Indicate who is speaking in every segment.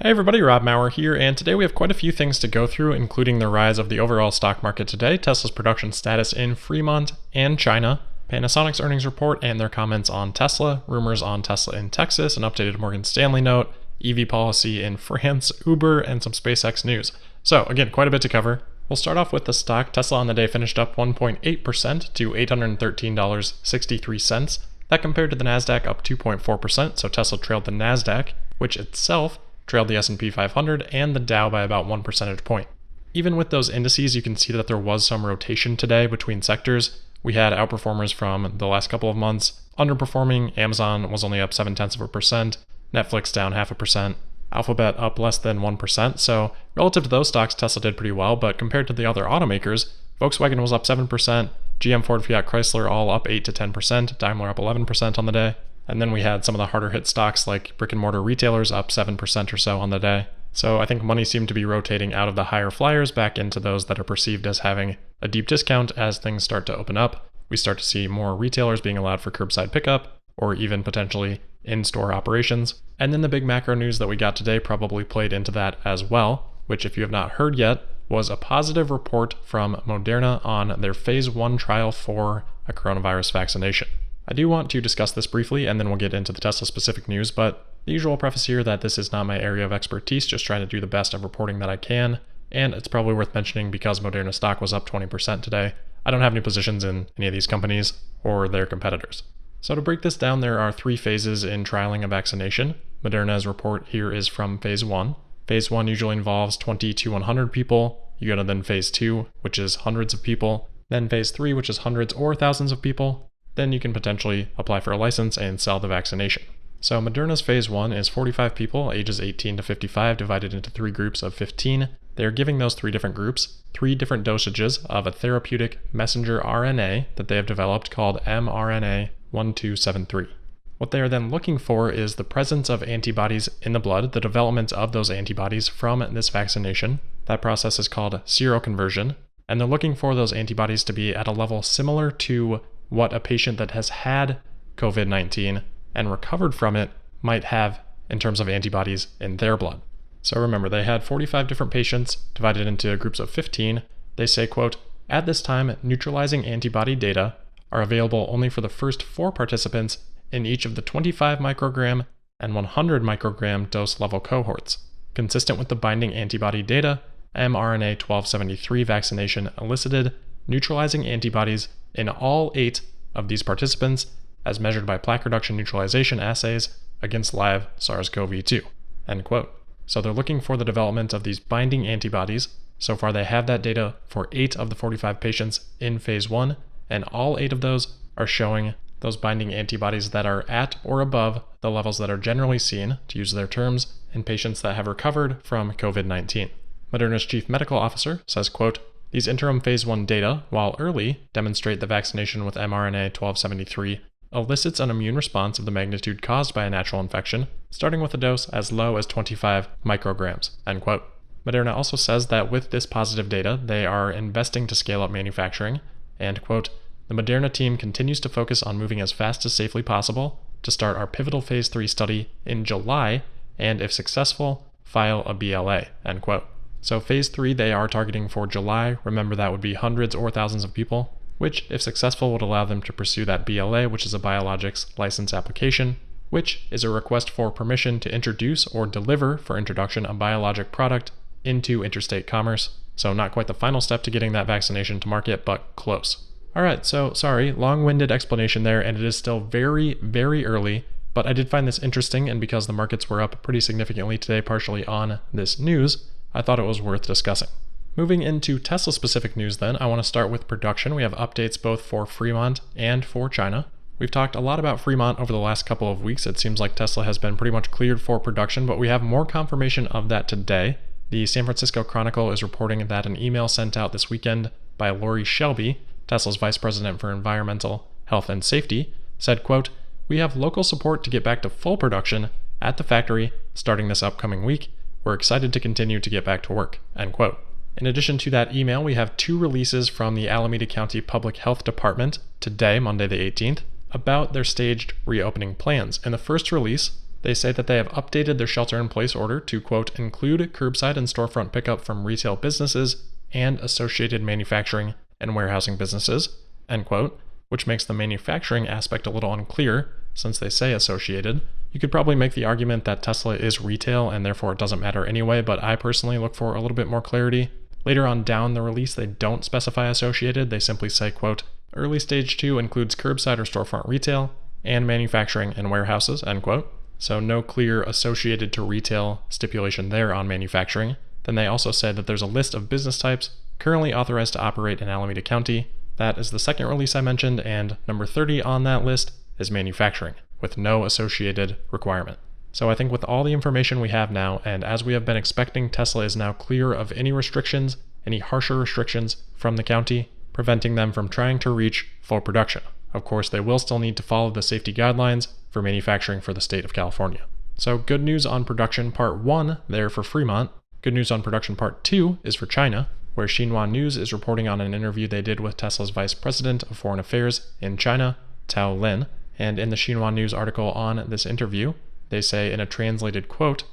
Speaker 1: Hey everybody, Rob Maurer here, and today we have quite a few things to go through, including the rise of the overall stock market today, Tesla's production status in Fremont and China, Panasonic's earnings report and their comments on Tesla, rumors on Tesla in Texas, an updated Morgan Stanley note, EV policy in France, Uber, and some SpaceX news. So again, quite a bit to cover. We'll start off with the stock. Tesla on the day finished up 1.8% to $813.63. That compared to the NASDAQ up 2.4%, so Tesla trailed the NASDAQ, which itself trailed the S&P 500 and the Dow by about 1 percentage point. Even with those indices, you can see that there was some rotation today between sectors. We had outperformers from the last couple of months. Underperforming, Amazon was only up 0.7%, Netflix down 0.5%, Alphabet up less than 1%. So relative to those stocks, Tesla did pretty well, but compared to the other automakers, Volkswagen was up 7%, GM, Ford, Fiat, Chrysler all up 8 to 10%, Daimler up 11% on the day. And then we had some of the harder hit stocks like brick and mortar retailers up 7% or so on the day. So I think money seemed to be rotating out of the higher flyers back into those that are perceived as having a deep discount. As things start to open up, we start to see more retailers being allowed for curbside pickup or even potentially in-store operations. And then the big macro news that we got today probably played into that as well, which if you have not heard yet, was a positive report from Moderna on their phase 1 trial for a coronavirus vaccination. I do want to discuss this briefly and then we'll get into the Tesla specific news, but the usual preface here that this is not my area of expertise, just trying to do the best of reporting that I can, and it's probably worth mentioning because Moderna stock was up 20% today. I don't have any positions in any of these companies or their competitors. So to break this down, there are 3 phases in trialing a vaccination. Moderna's report here is from phase 1. Phase 1 usually involves 20 to 100 people. You go to then phase 2, which is hundreds of people. Then phase 3, which is hundreds or thousands of people. Then you can potentially apply for a license and sell the vaccination. So Moderna's phase 1 is 45 people, ages 18 to 55, divided into 3 groups of 15. They're giving those 3 different groups 3 different dosages of a therapeutic messenger RNA that they have developed called MRNA 1273. What they are then looking for is the presence of antibodies in the blood, the development of those antibodies from this vaccination. That process is called seroconversion, and they're looking for those antibodies to be at a level similar to what a patient that has had COVID-19 and recovered from it might have in terms of antibodies in their blood. So remember, they had 45 different patients divided into groups of 15. They say, quote, "At this time, neutralizing antibody data are available only for the first 4 participants in each of the 25 microgram and 100 microgram dose level cohorts. Consistent with the binding antibody data, mRNA 1273 vaccination elicited neutralizing antibodies in all 8 of these participants as measured by plaque reduction neutralization assays against live SARS-CoV-2, end quote. So they're looking for the development of these binding antibodies. So far they have that data for 8 of the 45 patients in phase 1, and all 8 of those are showing those binding antibodies that are at or above the levels that are generally seen, to use their terms, in patients that have recovered from COVID-19. Moderna's chief medical officer says, quote, "These interim phase 1 data, while early, demonstrate the vaccination with mRNA 1273 elicits an immune response of the magnitude caused by a natural infection, starting with a dose as low as 25 micrograms, end quote. Moderna also says that with this positive data, they are investing to scale up manufacturing, and, quote, "The Moderna team continues to focus on moving as fast as safely possible to start our pivotal phase 3 study in July, and if successful, file a BLA, end quote. So phase 3 they are targeting for July. Remember, that would be hundreds or thousands of people, which if successful would allow them to pursue that BLA, which is a biologics license application, which is a request for permission to introduce or deliver for introduction a biologic product into interstate commerce. So not quite the final step to getting that vaccination to market, but close. Alright, so sorry, long-winded explanation there, and it is still very, very early, but I did find this interesting, and because the markets were up pretty significantly today, partially on this news, I thought it was worth discussing. Moving into Tesla-specific news then, I want to start with production. We have updates both for Fremont and for China. We've talked a lot about Fremont over the last couple of weeks. It seems like Tesla has been pretty much cleared for production, but we have more confirmation of that today. The San Francisco Chronicle is reporting that an email sent out this weekend by Lori Shelby, Tesla's Vice President for Environmental, Health, and Safety, said, quote, "We have local support to get back to full production at the factory starting this upcoming week. We're excited to continue to get back to work," end quote. In addition to that email, we have 2 releases from the Alameda County Public Health Department today, Monday the 18th, about their staged reopening plans. In the first release, They say that they have updated their shelter-in-place order to, quote, include curbside and storefront pickup from retail businesses and associated manufacturing and warehousing businesses, end quote, which makes the manufacturing aspect a little unclear since they say associated. You could probably make the argument that Tesla is retail and therefore it doesn't matter anyway, but I personally look for a little bit more clarity. Later on down the release, they don't specify associated. They simply say, quote, early stage 2 includes curbside or storefront retail and manufacturing and warehouses, end quote. So no clear associated to retail stipulation there on manufacturing. Then they also said that there's a list of business types currently authorized to operate in Alameda County. That is the second release I mentioned, and number 30 on that list is manufacturing, with no associated requirement. So I think with all the information we have now, and as we have been expecting, Tesla is now clear of any restrictions, any harsher restrictions from the county, preventing them from trying to reach full production. Of course, they will still need to follow the safety guidelines for manufacturing for the state of California. So good news on production part 1 there for Fremont. Good news on production part 2 is for China, where Xinhua News is reporting on an interview they did with Tesla's Vice President of Foreign Affairs in China, Tao Lin. And in the Xinhua News article on this interview, they say in a translated quote,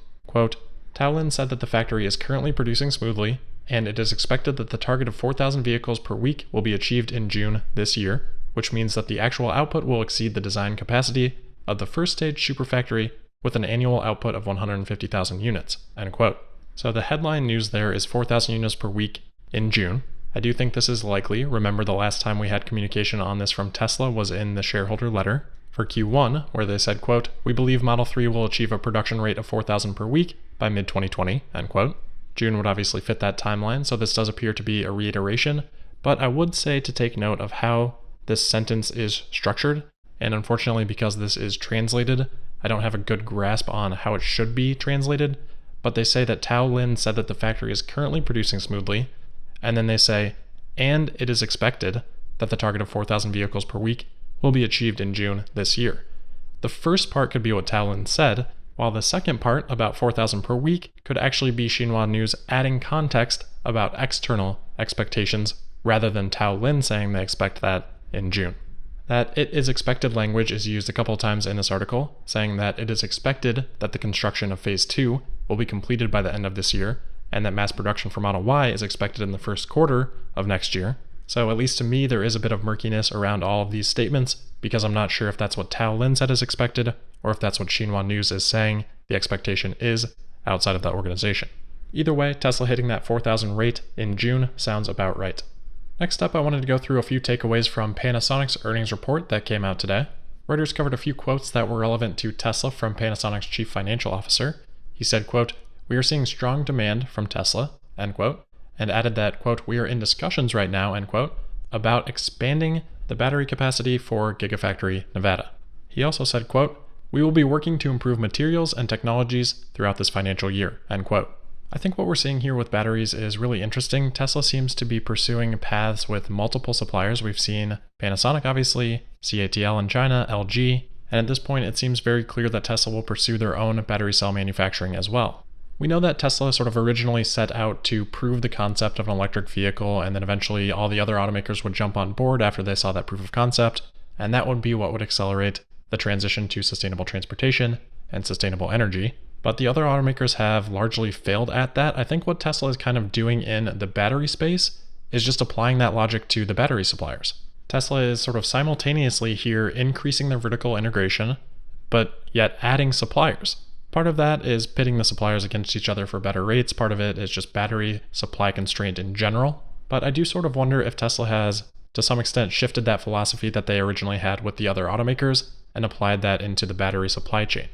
Speaker 1: Tao Lin said that the factory is currently producing smoothly, and it is expected that the target of 4,000 vehicles per week will be achieved in June this year, which means that the actual output will exceed the design capacity of the first stage superfactory with an annual output of 150,000 units, end quote. So the headline news there is 4,000 units per week in June. I do think this is likely. Remember the last time we had communication on this from Tesla was in the shareholder letter for Q1, where they said, quote, we believe Model 3 will achieve a production rate of 4,000 per week by mid-2020, end quote. June would obviously fit that timeline, so this does appear to be a reiteration, but I would say to take note of how this sentence is structured, and unfortunately because this is translated, I don't have a good grasp on how it should be translated, but they say that Tao Lin said that the factory is currently producing smoothly, and then they say, and it is expected that the target of 4,000 vehicles per week will be achieved in June this year. The first part could be what Tao Lin said, while the second part, about 4,000 per week, could actually be Xinhua News adding context about external expectations rather than Tao Lin saying they expect that in June. That it is expected language is used a couple times in this article, saying that it is expected that the construction of Phase 2 will be completed by the end of this year, and that mass production for Model Y is expected in the first quarter of next year. So at least to me, there is a bit of murkiness around all of these statements, because I'm not sure if that's what Tao Lin said is expected, or if that's what Xinhua News is saying the expectation is outside of that organization. Either way, Tesla hitting that 4,000 rate in June sounds about right. Next up, I wanted to go through a few takeaways from Panasonic's earnings report that came out today. Reuters covered a few quotes that were relevant to Tesla from Panasonic's chief financial officer. He said, quote, we are seeing strong demand from Tesla, end quote, and added that, quote, we are in discussions right now, end quote, about expanding the battery capacity for Gigafactory Nevada. He also said, quote, we will be working to improve materials and technologies throughout this financial year, end quote. I think what we're seeing here with batteries is really interesting. Tesla seems to be pursuing paths with multiple suppliers. We've seen Panasonic, obviously, CATL in China, LG, and at this point it seems very clear that Tesla will pursue their own battery cell manufacturing as well. We know that Tesla sort of originally set out to prove the concept of an electric vehicle, and then eventually all the other automakers would jump on board after they saw that proof of concept, and that would be what would accelerate the transition to sustainable transportation and sustainable energy. But the other automakers have largely failed at that. I think what Tesla is kind of doing in the battery space is just applying that logic to the battery suppliers. Tesla is sort of simultaneously here increasing their vertical integration, but yet adding suppliers. Part of that is pitting the suppliers against each other for better rates. Part of it is just battery supply constraint in general. But I do sort of wonder if Tesla has, to some extent, shifted that philosophy that they originally had with the other automakers and applied that into the battery supply chain.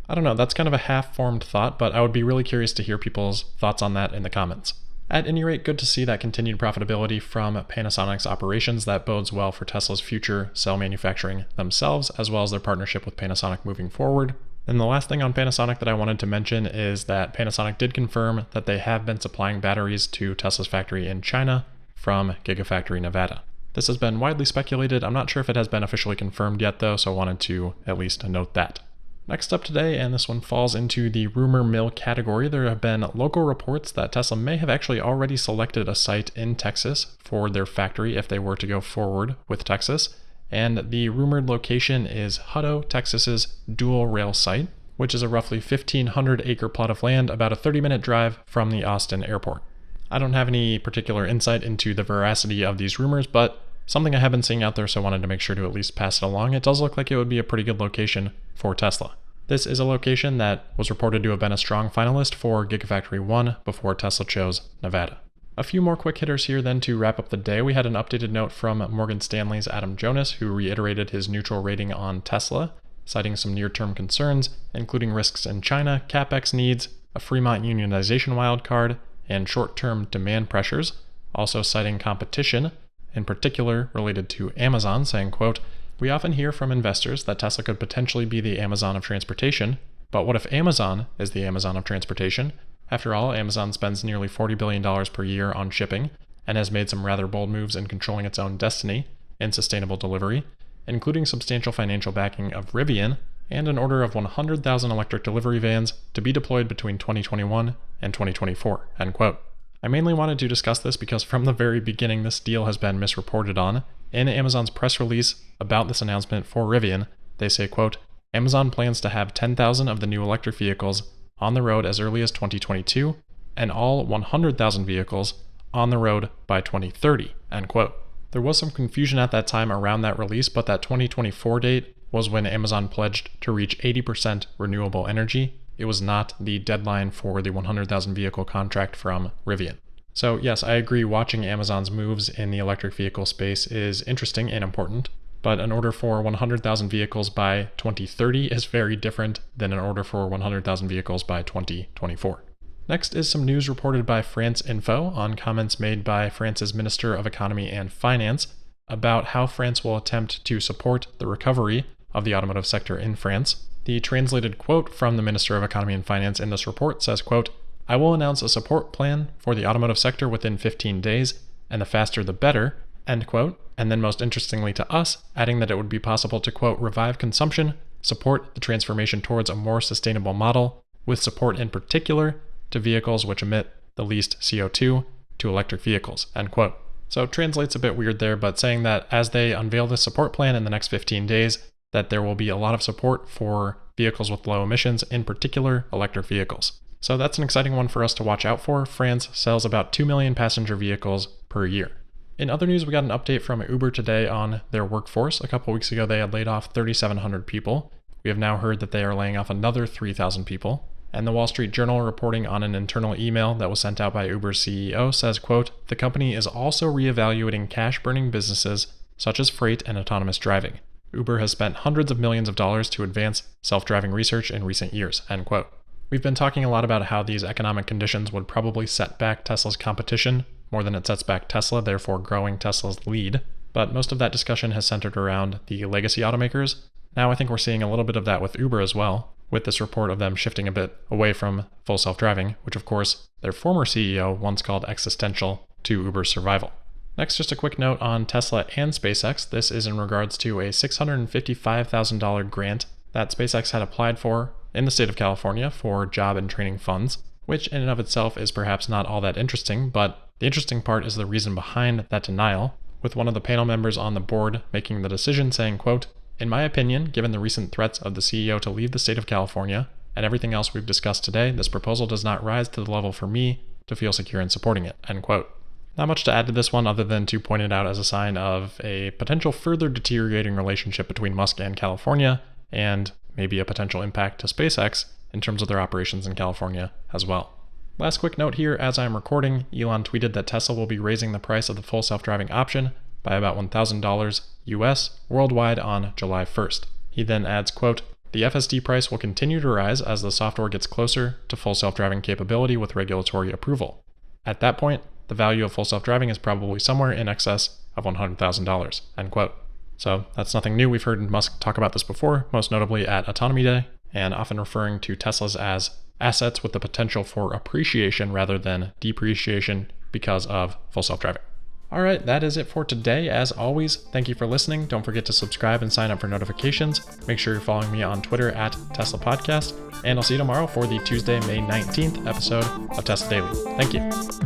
Speaker 1: I don't know, that's kind of a half-formed thought, but I would be really curious to hear people's thoughts on that in the comments. At any rate, good to see that continued profitability from Panasonic's operations. That bodes well for Tesla's future cell manufacturing themselves, as well as their partnership with Panasonic moving forward. And the last thing on Panasonic that I wanted to mention is that Panasonic did confirm that they have been supplying batteries to Tesla's factory in China from Gigafactory Nevada. This has been widely speculated. I'm not sure if it has been officially confirmed yet though, so I wanted to at least note that. Next up today, and this one falls into the rumor mill category, there have been local reports that Tesla may have actually already selected a site in Texas for their factory if they were to go forward with Texas. And the rumored location is Hutto, Texas's dual rail site. which is a roughly 1,500-acre plot of land about a 30-minute drive from the Austin airport. I don't have any particular insight into the veracity of these rumors, but something I have been seeing out there, so I wanted to make sure to at least pass it along. It does look like it would be a pretty good location for Tesla. This is a location that was reported to have been a strong finalist for Gigafactory 1 before Tesla chose Nevada. A few more quick hitters here then to wrap up the day. We had an updated note from Morgan Stanley's Adam Jonas, who reiterated his neutral rating on Tesla, citing some near-term concerns, including risks in China, CapEx needs, a Fremont unionization wildcard, and short-term demand pressures, also citing competition, in particular related to Amazon, saying, quote, "We often hear from investors that Tesla could potentially be the Amazon of transportation, but what if Amazon is the Amazon of transportation? After all, Amazon spends nearly $40 billion per year on shipping and has made some rather bold moves in controlling its own destiny in sustainable delivery, including substantial financial backing of Rivian and an order of 100,000 electric delivery vans to be deployed between 2021 and 2024, end quote. I mainly wanted to discuss this because from the very beginning this deal has been misreported on. In Amazon's press release about this announcement for Rivian, they say, quote, "Amazon plans to have 10,000 of the new electric vehicles on the road as early as 2022, and all 100,000 vehicles on the road by 2030, end quote. There was some confusion at that time around that release, but that 2024 date was when Amazon pledged to reach 80% renewable energy. It was not the deadline for the 100,000 vehicle contract from Rivian. So yes, I agree, watching Amazon's moves in the electric vehicle space is interesting and important, but an order for 100,000 vehicles by 2030 is very different than an order for 100,000 vehicles by 2024. Next is some news reported by France Info on comments made by France's Minister of Economy and Finance about how France will attempt to support the recovery of the automotive sector in France. The translated quote from the Minister of Economy and Finance in this report says, quote, "I will announce a support plan for the automotive sector within 15 days, and the faster the better," end quote. And then most interestingly to us, adding that it would be possible to, quote, "revive consumption, support the transformation towards a more sustainable model, with support in particular to vehicles which emit the least CO2 to electric vehicles," end quote. So translates a bit weird there, but saying that as they unveil this support plan in the next 15 days, that there will be a lot of support for vehicles with low emissions, in particular electric vehicles. So that's an exciting one for us to watch out for. France sells about 2 million passenger vehicles per year. In other news, we got an update from Uber today on their workforce. A couple weeks ago, they had laid off 3,700 people. We have now heard that they are laying off another 3,000 people. And the Wall Street Journal, reporting on an internal email that was sent out by Uber's CEO, says, quote, "The company is also reevaluating cash-burning businesses such as freight and autonomous driving. Uber has spent hundreds of millions of dollars to advance self-driving research in recent years," end quote. We've been talking a lot about how these economic conditions would probably set back Tesla's competition more than it sets back Tesla, therefore growing Tesla's lead. But most of that discussion has centered around the legacy automakers. Now I think we're seeing a little bit of that with Uber as well, with this report of them shifting a bit away from full self-driving, which of course their former CEO once called existential to Uber's survival. Next, just a quick note on Tesla and SpaceX. This is in regards to a $655,000 grant that SpaceX had applied for in the state of California for job and training funds, which in and of itself is perhaps not all that interesting, but the interesting part is the reason behind that denial, with one of the panel members on the board making the decision saying, quote, "In my opinion, given the recent threats of the CEO to leave the state of California and everything else we've discussed today, this proposal does not rise to the level for me to feel secure in supporting it," end quote. Not much to add to this one other than to point it out as a sign of a potential further deteriorating relationship between Musk and California, and maybe a potential impact to SpaceX in terms of their operations in California as well. Last quick note here, as I'm recording, Elon tweeted that Tesla will be raising the price of the full self-driving option by about $1,000 US worldwide on July 1st. He then adds, quote, "The FSD price will continue to rise as the software gets closer to full self-driving capability with regulatory approval. At that point, the value of full self-driving is probably somewhere in excess of $100,000, end quote. So that's nothing new. We've heard Musk talk about this before, most notably at Autonomy Day, and often referring to Teslas as assets with the potential for appreciation rather than depreciation because of full self-driving. All right, that is it for today. As always, thank you for listening. Don't forget to subscribe and sign up for notifications. Make sure you're following me on Twitter at Tesla Podcast, and I'll see you tomorrow for the Tuesday, May 19th episode of Tesla Daily. Thank you.